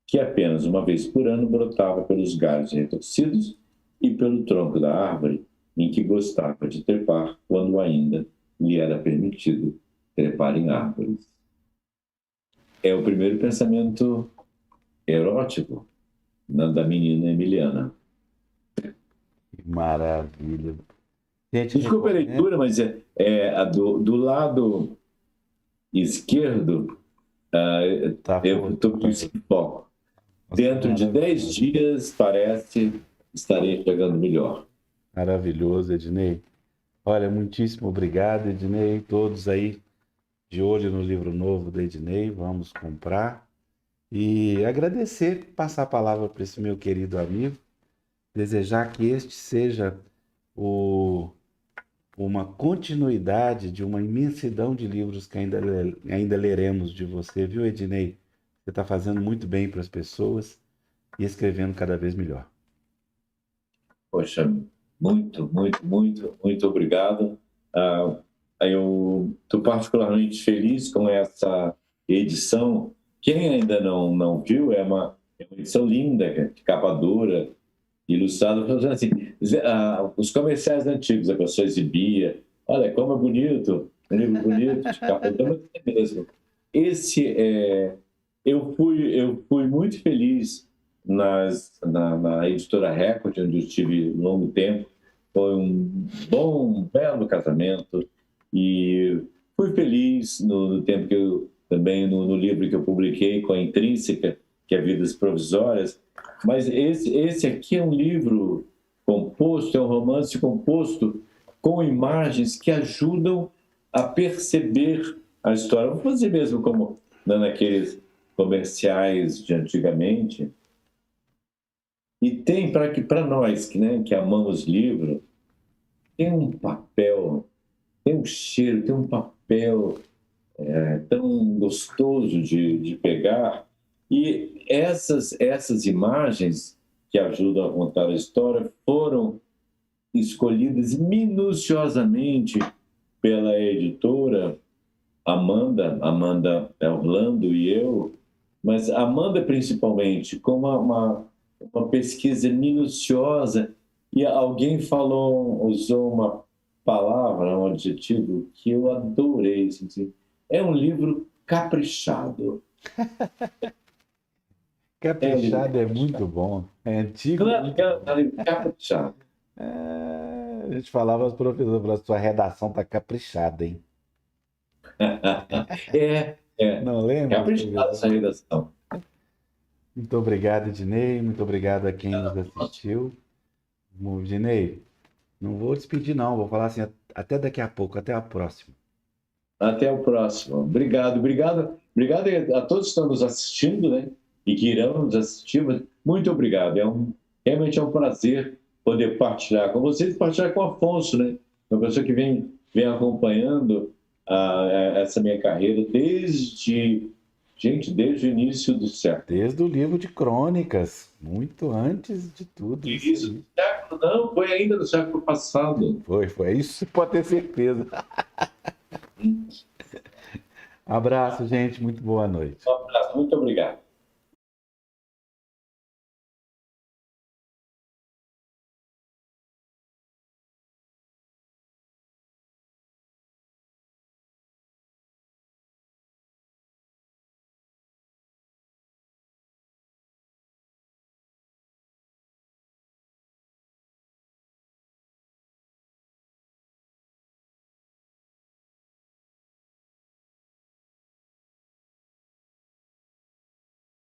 B: que apenas uma vez por ano brotava pelos galhos retorcidos e pelo tronco da árvore em que gostava de trepar quando ainda lhe era permitido trepar em árvores. É o primeiro pensamento erótico da menina Emiliana.
A: Maravilha. Gente,
B: desculpa a leitura, mas do lado esquerdo, eu estou com esse foco. Dentro de 10 dias, parece, estarei chegando melhor.
A: Maravilhoso, Ednei. Olha, muitíssimo obrigado, Ednei. Todos aí de olho no livro novo do Ednei, vamos comprar. E agradecer, passar a palavra para esse meu querido amigo, desejar que este seja uma continuidade de uma imensidão de livros que ainda leremos de você, viu, Ednei? Você está fazendo muito bem para as pessoas e escrevendo cada vez melhor.
B: Poxa, muito, muito, muito, muito obrigado. Eu estou particularmente feliz com essa edição. Quem ainda não viu, é uma edição linda, de capa dura, ilustrada. Assim, os comerciais antigos, a pessoa exibia, olha como é bonito, um livro bonito, de capa dura, mesmo. Eu fui muito feliz na editora Record, onde eu tive um longo tempo. Foi um belo casamento e fui feliz no tempo que eu também no livro que eu publiquei com a Intrínseca, que é Vidas Provisórias. Mas esse aqui é um livro composto, é um romance composto com imagens que ajudam a perceber a história. Vou fazer mesmo como naqueles comerciais de antigamente. E tem para nós que amamos livro, tem um papel, tem um cheiro, tem um papel tão gostoso de pegar. E essas imagens que ajudam a contar a história foram escolhidas minuciosamente pela editora Amanda Orlando e eu, mas Amanda principalmente, com uma pesquisa minuciosa, e alguém usou uma palavra, um adjetivo que eu adorei. Assim, é um livro caprichado.
A: Caprichado é muito bom. É antigo.
B: Claro que é um livro caprichado.
A: A gente falava aos professores, sua redação tá caprichada, hein? Não lembra?
B: Caprichado essa redação.
A: Muito obrigado, Ednei. Muito obrigado a quem nos assistiu. Ednei, não vou despedir, não. Vou falar assim, até daqui a pouco, até a próxima.
B: Até o próximo. Obrigado a todos que estão nos assistindo, né? E que irão nos assistir. Muito obrigado. Realmente é um prazer poder partilhar com vocês e partilhar com o Afonso, né? Uma pessoa que vem acompanhando essa minha carreira desde o início do século.
A: Desde o livro de crônicas, muito antes de tudo.
B: Isso, não, foi ainda no século passado.
A: Foi isso, pode ter certeza. Abraço, gente, muito boa noite.
B: Um abraço, muito obrigado.